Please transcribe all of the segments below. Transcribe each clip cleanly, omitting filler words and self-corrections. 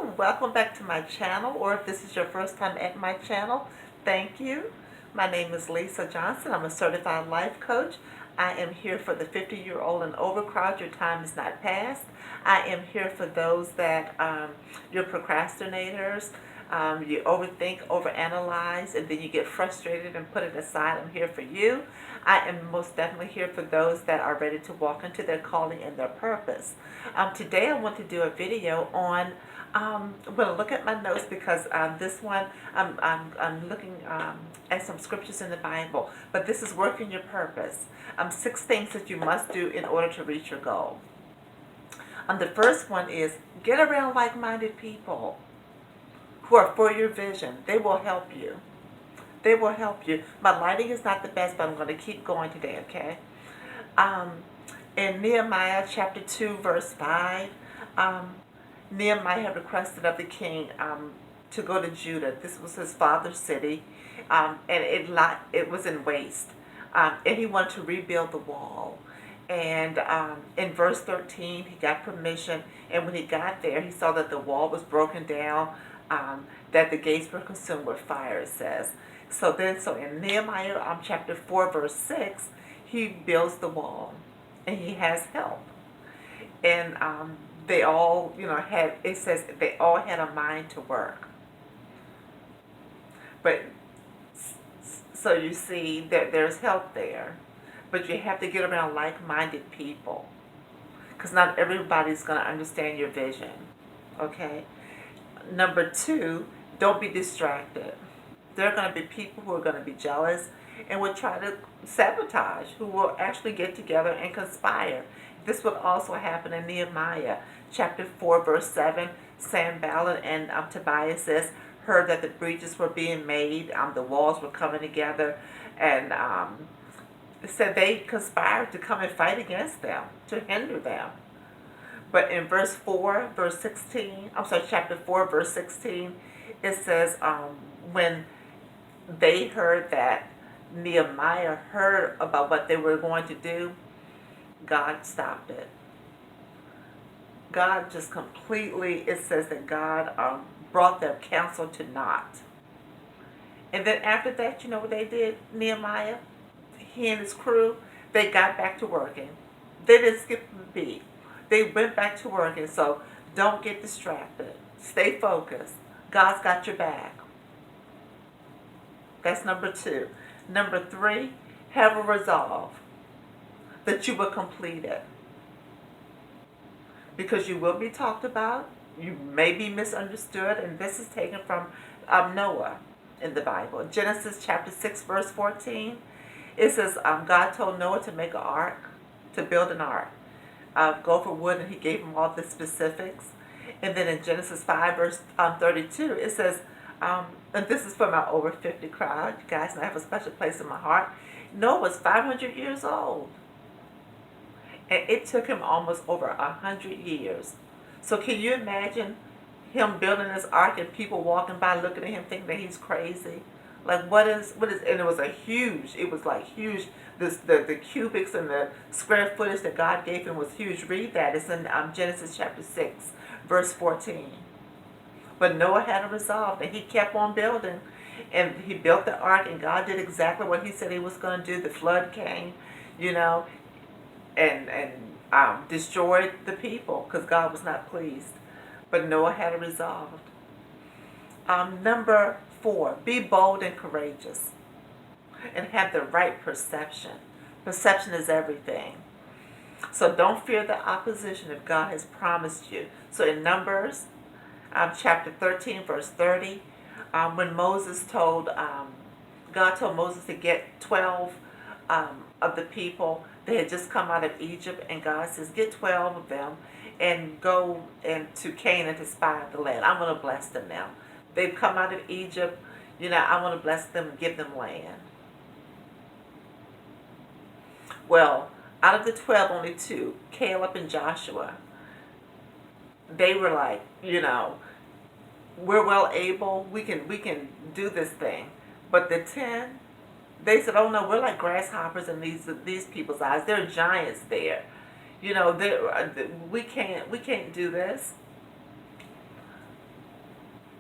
Hello, welcome back to my channel, or if this is your first time at my channel, thank you. My name is Lisa Johnson. I'm a certified life coach. I am here for the 50-year-old and over crowd. Your time is not past. I am here for those that you're procrastinators. You overthink, overanalyze, and then you get frustrated and put it aside. I'm here for you. I am most definitely here for those that are ready to walk into their calling and their purpose. Today I want to do a video on, I'm going to look at my notes because this one, I'm looking at some scriptures in the Bible, but this is working your purpose. 6 things that you must do in order to reach your goal. The first one is get around like-minded people who are for your vision. They will help you. They will help you. My lighting is not the best, but I'm going to keep going today, okay? In Nehemiah chapter 2, verse 5, Nehemiah requested of the king to go to Judah. This was his father's city, and it was in waste. And he wanted to rebuild the wall. And in verse 13, he got permission. And when he got there, he saw that the wall was broken down, that the gates were consumed with fire, it says. So in Nehemiah chapter 4, verse 6, he builds the wall. And he has help. And they all, it says they all had a mind to work. But, so you see that there's help there. But you have to get around like-minded people. Because not everybody's going to understand your vision. Okay? Number 2, don't be distracted. There are going to be people who are going to be jealous and will try to sabotage, who will actually get together and conspire. This would also happen in Nehemiah chapter 4, verse 7. Sanballat and Tobias heard that the breaches were being made, the walls were coming together, and said they conspired to come and fight against them, to hinder them. But in chapter 4, verse 16, it says, when they heard that Nehemiah heard about what they were going to do, God stopped it. God just completely, it says that God brought their counsel to naught. And then after that, you know what they did, Nehemiah? He and his crew, they got back to working. They didn't skip a beat. They went back to working. So don't get distracted. Stay focused. God's got your back. That's number 2. Number 3, have a resolve that you will complete it. Because you will be talked about. You may be misunderstood. And this is taken from Noah in the Bible. Genesis chapter 6, verse 14. It says, God told Noah to make an ark, to build an ark. Go for wood, and he gave him all the specifics. And then in Genesis 5, verse 32, it says, and this is for my over 50 crowd, you guys, and I have a special place in my heart. Noah was 500 years old. And it took him almost over 100 years. So can you imagine him building this ark and people walking by looking at him thinking that he's crazy? Like, what is, and it was huge, the cubics and the square footage that God gave him was huge. Read that. It's in Genesis chapter 6, verse 14. But Noah had a resolve, and he kept on building. And he built the ark, and God did exactly what he said he was going to do. The flood came, and destroyed the people because God was not pleased. But Noah had a resolve. Number 4, be bold and courageous and have the right perception. Perception is everything. So don't fear the opposition if God has promised you. So in Numbers chapter 13, verse 30, when God told Moses to get 12 of the people. They had just come out of Egypt, and God says, get 12 of them and go into Canaan to spy out the land. I'm going to bless them now. They've come out of Egypt. I want to bless them and give them land. Well, out of the 12, only 2, Caleb and Joshua, they were like, we're well able. We can do this thing. But the 10, they said, oh no, we're like grasshoppers in these people's eyes. They're giants there. We can't do this.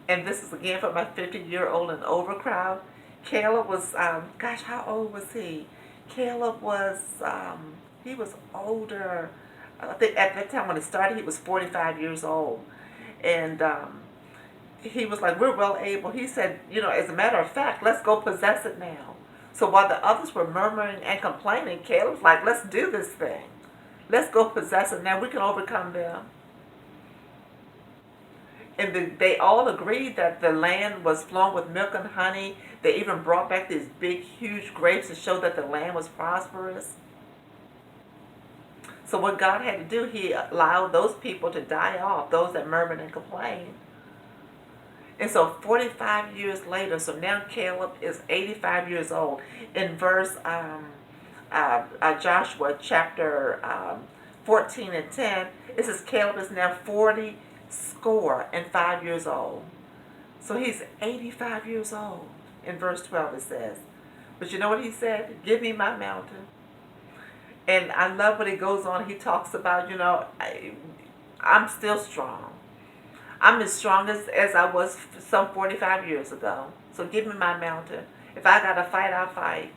And this is again for my 50-year-old and over crowd. Caleb was, gosh, how old was he? Caleb was, he was older. I think at that time when it started, he was 45 years old. And he was like, we're well able. He said, as a matter of fact, let's go possess it now. So while the others were murmuring and complaining, Caleb's like, let's do this thing. Let's go possess it now. We can overcome them. And they all agreed that the land was flowing with milk and honey. They even brought back these big, huge grapes to show that the land was prosperous. So what God had to do, he allowed those people to die off, those that murmured and complained. And so 45 years later, so now Caleb is 85 years old. In verse Joshua chapter 14 and 10, it says Caleb is now 40 score and 5 years old. So he's 85 years old. In verse 12 it says. But you know what he said? Give me my mountain. And I love what he goes on. He talks about, I'm still strong. I'm as strong as I was some 45 years ago. So give me my mountain. If I got to fight, I'll fight.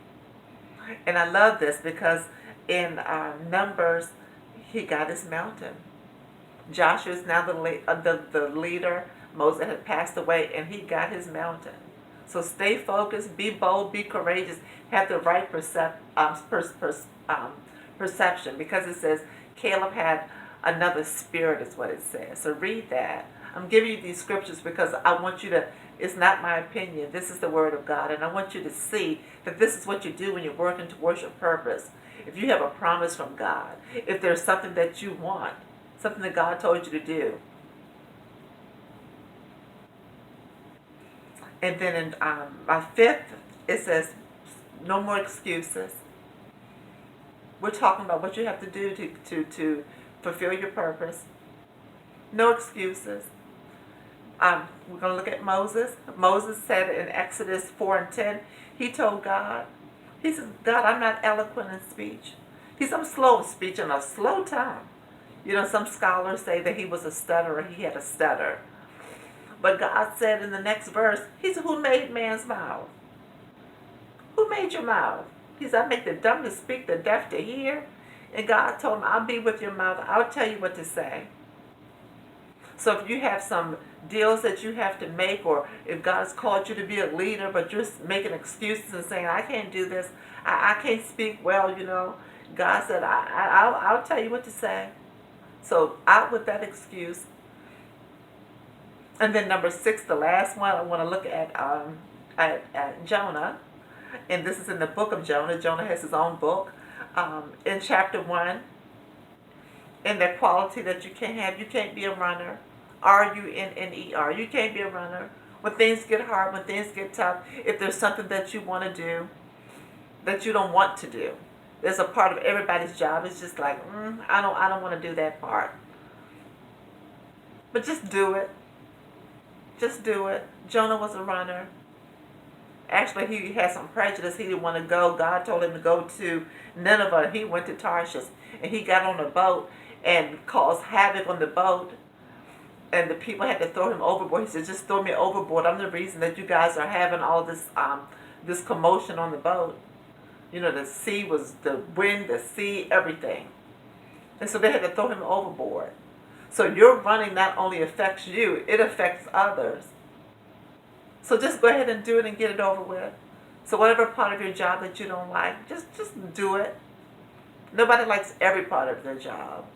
And I love this because in Numbers, he got his mountain. Joshua is now the leader. Moses had passed away, and he got his mountain. So stay focused, be bold, be courageous, have the right perception, because it says Caleb had another spirit is what it says. So read that. I'm giving you these scriptures because I want you to, it's not my opinion, this is the word of God, and I want you to see that this is what you do when you're working towards your purpose. If you have a promise from God, if there's something that you want, something that God told you to do. And then in my fifth, it says, no more excuses. We're talking about what you have to do to fulfill your purpose. No excuses. We're going to look at Moses. Moses said in Exodus 4 and 10, he told God, he says, God, I'm not eloquent in speech. He said, I'm slow in speech and a slow tongue. Some scholars say that he was a stutterer. He had a stutter. But God said in the next verse, he said, who made man's mouth? Who made your mouth? He said, I make the dumb to speak, the deaf to hear. And God told him, I'll be with your mouth. I'll tell you what to say. So if you have some deals that you have to make, or if God's called you to be a leader, but you're making excuses and saying, I can't do this, I can't speak well, God said, I'll tell you what to say. So out with that excuse. And then number 6, the last one, I want to look at Jonah. And this is in the book of Jonah. Jonah has his own book. In chapter 1, in the quality that you can't have, you can't be a runner. R-U-N-N-E-R. You can't be a runner. When things get hard, when things get tough, if there's something that you want to do that you don't want to do, there's a part of everybody's job. It's just like, I don't want to do that part. But just do it. Just do it. Jonah was a runner. Actually, he had some prejudice. He didn't want to go. God told him to go to Nineveh. He went to Tarshish. And he got on a boat and caused havoc on the boat. And the people had to throw him overboard. He said, just throw me overboard. I'm the reason that you guys are having all this commotion on the boat. The sea was, the wind, the sea, everything. And so they had to throw him overboard. So your running not only affects you, it affects others. So just go ahead and do it and get it over with. So whatever part of your job that you don't like, just do it. Nobody likes every part of their job.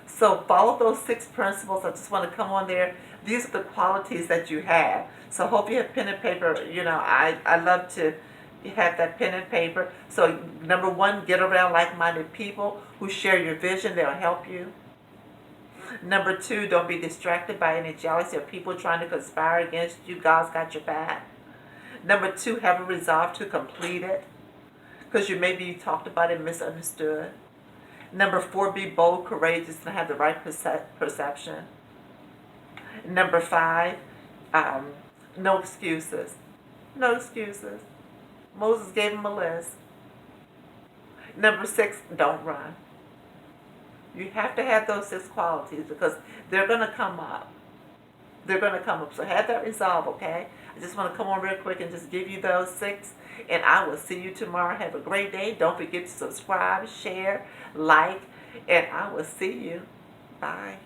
So follow those 6 principles. I just want to come on there. These are the qualities that you have. So hope you have pen and paper. I love to have that pen and paper. So number 1, get around like-minded people who share your vision. They'll help you. Number 2, don't be distracted by any jealousy of people trying to conspire against you. God's got your back. Number 2, have a resolve to complete it, because you maybe talked about it and misunderstood. Number 4, be bold, courageous, and have the right perception. Number 5, no excuses. No excuses. Moses gave him a list. Number 6, don't run. You have to have those 6 qualities because they're going to come up. They're going to come up. So have that resolve, okay? I just want to come on real quick and just give you those 6. And I will see you tomorrow. Have a great day. Don't forget to subscribe, share, like, and I will see you. Bye.